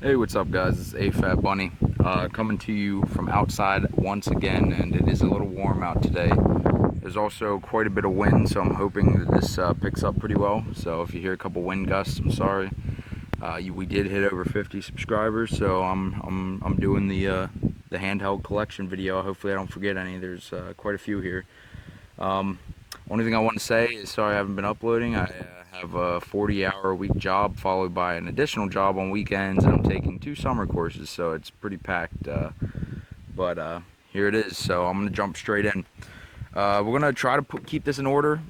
Hey, what's up, guys? It's A-Fat Bunny coming to you from outside once again, and it is a little warm out today. There's also quite a bit of wind, so I'm hoping that this picks up pretty well. So if you hear a couple wind gusts, I'm sorry. We did hit over 50 subscribers, so I'm doing the handheld collection video. Hopefully I don't forget any. There's quite a few here. Only thing I want to say is sorry I haven't been uploading. I have a 40-hour-a-week job followed by an additional job on weekends, and I'm taking 2 summer courses, so it's pretty packed. But here it is, so I'm gonna jump straight in. We're gonna try to keep this in order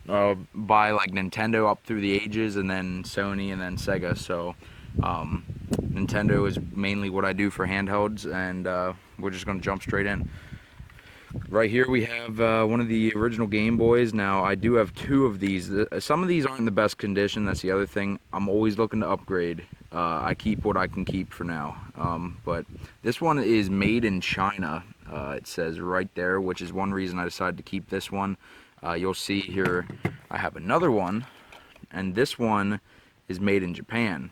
by like Nintendo up through the ages, and then Sony, and then Sega. So Nintendo is mainly what I do for handhelds, and we're just gonna jump straight in. Right here we have one of the original Game Boys. Now I do have 2 of these. Some of these aren't in the best condition, that's the other thing. I'm always looking to upgrade. I keep what I can keep for now. But this one is made in China, it says right there, which is one reason I decided to keep this one. You'll see here I have another one, and this one is made in Japan.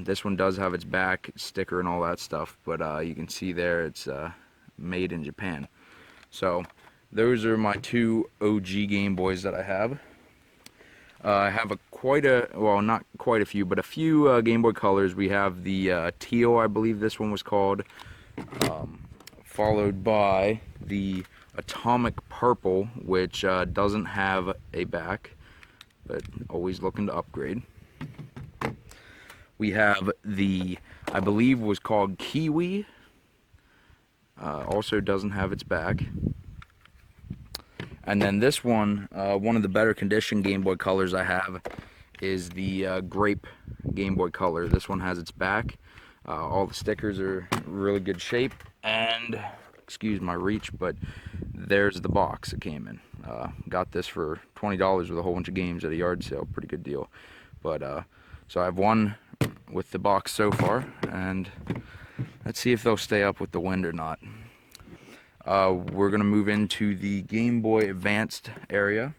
This one does have its back sticker and all that stuff, but you can see there it's made in Japan. So those are my 2 OG Game Boys that I have. I have well, not quite a few, but a few Game Boy Colors. We have the teal, I believe this one was called, followed by the Atomic Purple, which doesn't have a back, but always looking to upgrade. We have the, I believe was called Kiwi, also doesn't have its back. And then this one, one of the better condition Game Boy Colors I have is the Grape Game Boy Color. This one has its back. All the stickers are really good shape, and excuse my reach, but there's the box it came in. Got this for $20 with a whole bunch of games at a yard sale. Pretty good deal. But so I have one with the box so far, and let's see if they'll stay up with the wind or not. We're going to move into the Game Boy Advanced area.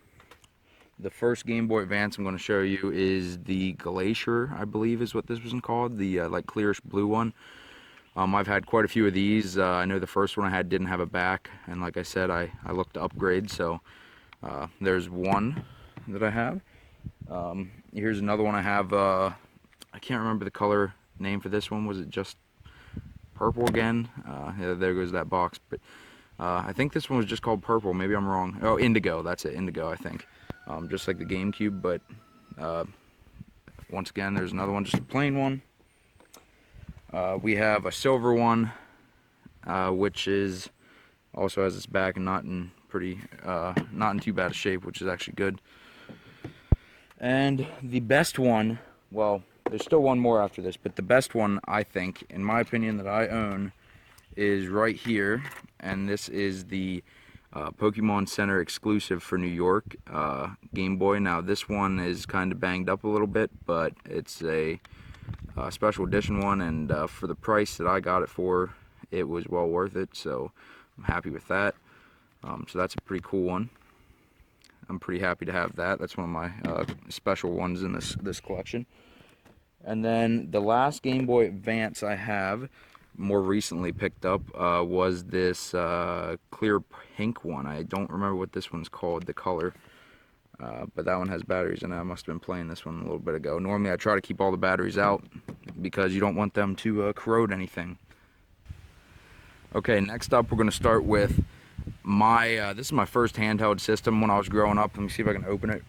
The first Game Boy Advance I'm going to show you is the Glacier, I believe is what this was called, the like clearish blue one. I've had quite a few of these. I know the first one I had didn't have a back, and like I said, I looked to upgrade, so there's one that I have. Here's another one I have. I can't remember the color name for this one. Was it just purple again? Yeah, there goes that box. But I think this one was just called purple. Maybe I'm wrong. Oh, indigo. That's it. Indigo, I think. Just like the GameCube, but once again, there's another one, just a plain one. We have a silver one, which is also has its back and not in too bad a shape, which is actually good. And the best one, well, there's still one more after this, but the best one, I think, in my opinion, that I own is right here, and this is the Pokemon Center exclusive for New York Game Boy. Now this one is kind of banged up a little bit, but it's a special edition one, and for the price that I got it for, it was well worth it, so I'm happy with that. So that's a pretty cool one. I'm pretty happy to have that. That's one of my special ones in this collection. And then the last Game Boy Advance I have, more recently picked up, was this clear pink one. I don't remember what this one's called, the color, but that one has batteries, and I must have been playing this one a little bit ago. Normally I try to keep all the batteries out because you don't want them to corrode anything. Okay, next up we're going to start with my, this is my first handheld system when I was growing up. Let me see if I can open it.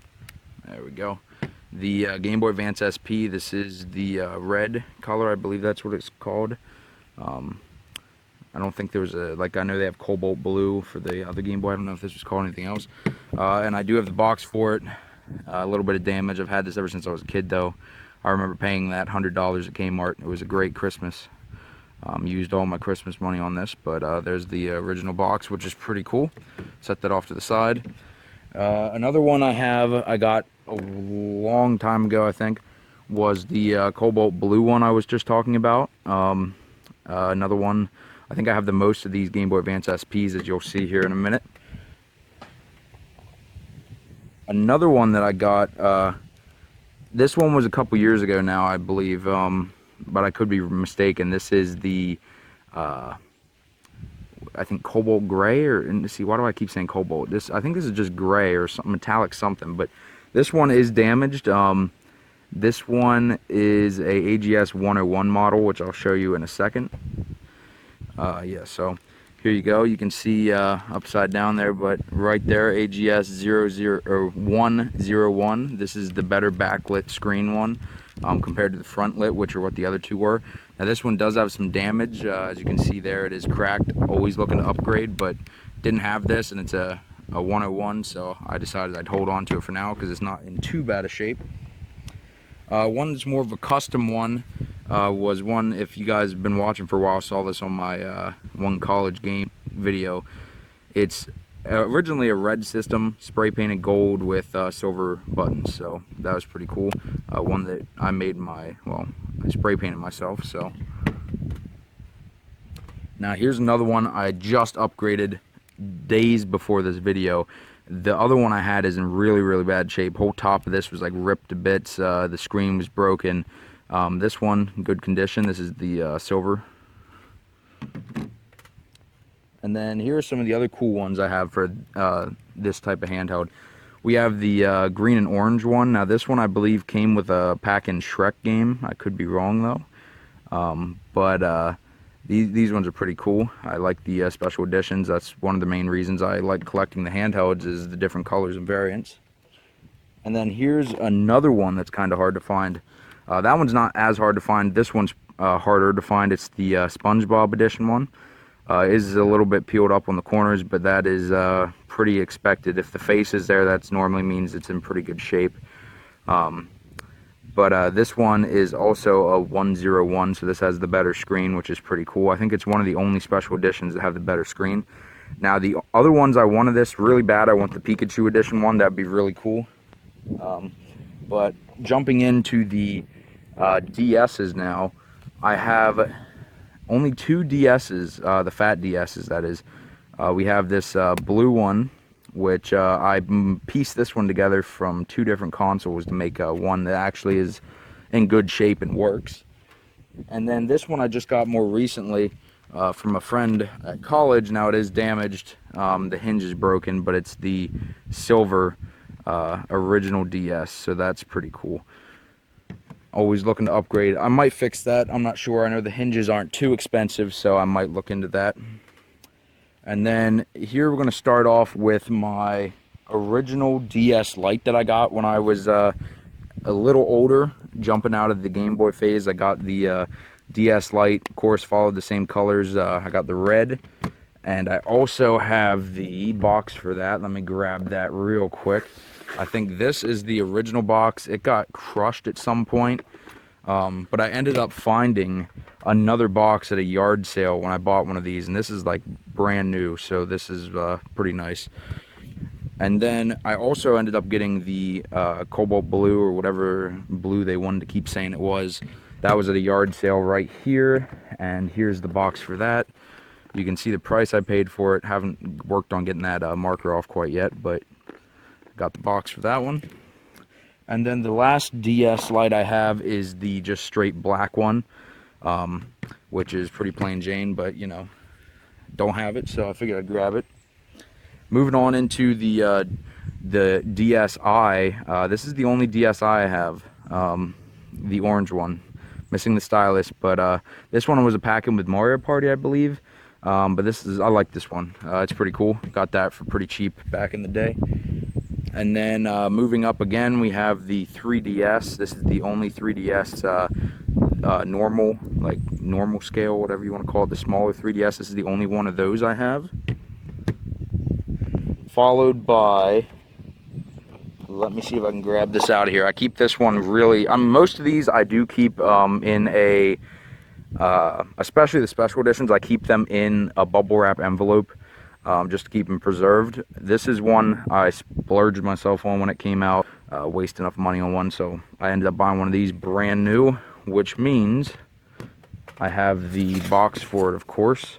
There we go. The Game Boy Advance SP. This is the red color, I believe that's what it's called. I don't think there was I know they have cobalt blue for the other Game Boy. I don't know if this was called anything else. And I do have the box for it. A little bit of damage. I've had this ever since I was a kid, though. I remember paying that $100 at Kmart. It was a great Christmas. Used all my Christmas money on this, but there's the original box, which is pretty cool. Set that off to the side. Another one I got a long time ago, I think, was the cobalt blue one I was just talking about. Another one, I think I have the most of these Game Boy Advance SPs, as you'll see here in a minute. Another one that I got, this one was a couple years ago now, I believe. but I could be mistaken. This is the, I think cobalt gray, or, and see, why do I keep saying cobalt? I think this is just gray or something, metallic something, but this one is damaged. This one is a AGS 101 model, which I'll show you in a second. Yeah, so here you go. You can see upside down there, but right there, AGS 101. This is the better backlit screen one compared to the front lit, which are what the other two were. Now this one does have some damage. As you can see there, it is cracked. Always looking to upgrade, but didn't have this, and it's a 101, so I decided I'd hold on to it for now because it's not in too bad a shape. One that's more of a custom one was one, if you guys have been watching for a while, saw this on my one college game video. It's originally a red system, spray painted gold with silver buttons, so that was pretty cool. One that I made I spray painted myself. So now here's another one I just upgraded days before this video. The other one I had is in really bad shape. Whole top of this was like ripped to bits. The screen was broken. This one, good condition. This is the silver. And then here are some of the other cool ones I have for this type of handheld. We have the green and orange one. Now this one I believe came with a pack-in Shrek game. I could be wrong though. These ones are pretty cool. I like the special editions. That's one of the main reasons I like collecting the handhelds, is the different colors and variants. And then here's another one that's kind of hard to find. That one's not as hard to find. This one's harder to find. It's the SpongeBob edition one. It is a little bit peeled up on the corners, but that is pretty expected. If the face is there, that normally means it's in pretty good shape. This one is also a 101, so this has the better screen, which is pretty cool. I think it's one of the only special editions that have the better screen. Now, the other ones I wanted this really bad. I want the Pikachu edition one. That'd be really cool. But jumping into the DSs now, I have only two DSs, the fat DSs, that is. We have this blue one, which I pieced this one together from two different consoles to make one that actually is in good shape and works. And then this one I just got more recently from a friend at college. Now it is damaged, the hinge is broken, but it's the silver original DS, so that's pretty cool. Always looking to upgrade. I might fix that, I'm not sure. I know the hinges aren't too expensive, so I might look into that. And then here we're going to start off with my original DS Lite that I got when I was a little older, jumping out of the Game Boy phase. I got the DS Lite, of course, followed the same colors. I got the red, and I also have the box for that. Let me grab that real quick. I think this is the original box. It got crushed at some point, but I ended up finding another box at a yard sale when I bought one of these, and this is like brand new, so this is pretty nice. And then I also ended up getting the cobalt blue, or whatever blue they wanted to keep saying it was. That was at a yard sale right here, and here's the box for that. You can see the price I paid for it. Haven't worked on getting that marker off quite yet, but got the box for that one. And then the last DS Lite I have is the just straight black one, which is pretty plain Jane, but you know, don't have it, so I figured I'd grab it. Moving on into the DSi. This is the only DSi I have, the orange one, missing the stylus, but this one was a pack-in with Mario Party, I believe. But I like this one. It's pretty cool. Got that for pretty cheap back in the day. And then moving up again, we have the 3DS. This is the only 3DS normal, like normal scale, whatever you want to call it, the smaller 3DS. This is the only one of those I have. Followed by, let me see if I can grab this out of here. I keep this one really, most of these I do keep in a, especially the special editions, I keep them in a bubble wrap envelope. Just to keep them preserved. This is one I splurged myself on when it came out, wasted enough money on one, so I ended up buying one of these brand new, which means I have the box for it, of course,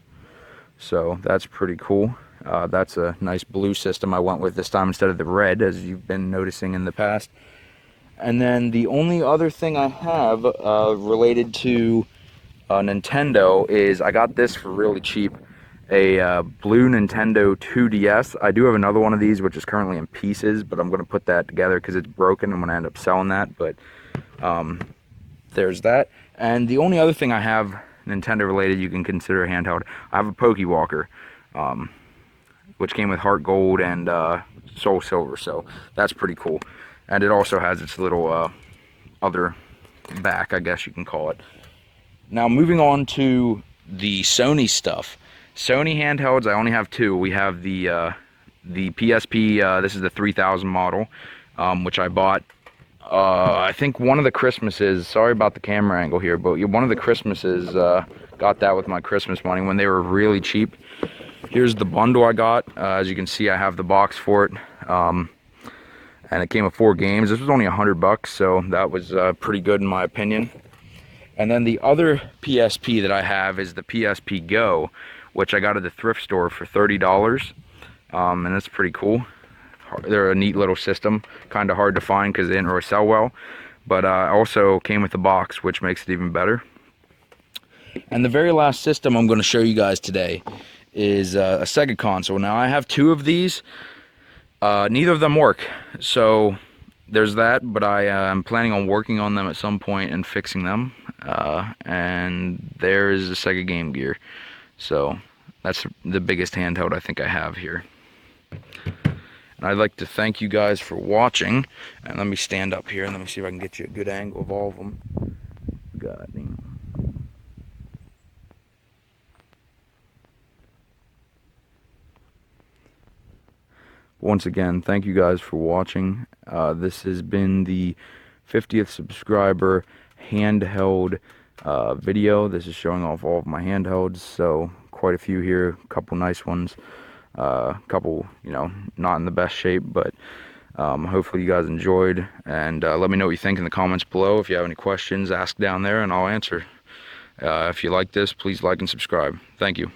so that's pretty cool. That's a nice blue system I went with this time instead of the red, as you've been noticing in the past. And then the only other thing I have related to Nintendo is I got this for really cheap, a blue Nintendo 2DS. I do have another one of these which is currently in pieces, but I'm going to put that together because it's broken. I'm going to end up selling that, but there's that. And the only other thing I have Nintendo related you can consider handheld, I have a Pokewalker, which came with Heart Gold and Soul Silver, so that's pretty cool. And it also has its little other back, I guess you can call it. Now moving on to the Sony stuff. Sony handhelds, I only have two. We have the PSP, this is the 3000 model, which I bought, I think one of the Christmases, sorry about the camera angle here, but one of the Christmases, got that with my Christmas money when they were really cheap. Here's the bundle I got. As you can see, I have the box for it. And it came with 4 games. This was only $100, so that was pretty good in my opinion. And then the other PSP that I have is the PSP Go, which I got at the thrift store for $30. And that's pretty cool. They're a neat little system, kind of hard to find because they didn't really sell well. But also came with the box, which makes it even better. And the very last system I'm going to show you guys today is a Sega console. Now I have 2 of these. Neither of them work, so there's that, but I am planning on working on them at some point and fixing them. And there is the Sega Game Gear. So that's the biggest handheld I think I have here. And I'd like to thank you guys for watching. And let me stand up here and let me see if I can get you a good angle of all of them. God damn. Once again, thank you guys for watching. This has been the 50th subscriber handheld video. This is showing off all of my handhelds, so quite a few here, a couple nice ones, a couple, you know, not in the best shape, but hopefully you guys enjoyed, and let me know what you think in the comments below. If you have any questions, ask down there and I'll answer. If you like this, please like and subscribe. Thank you.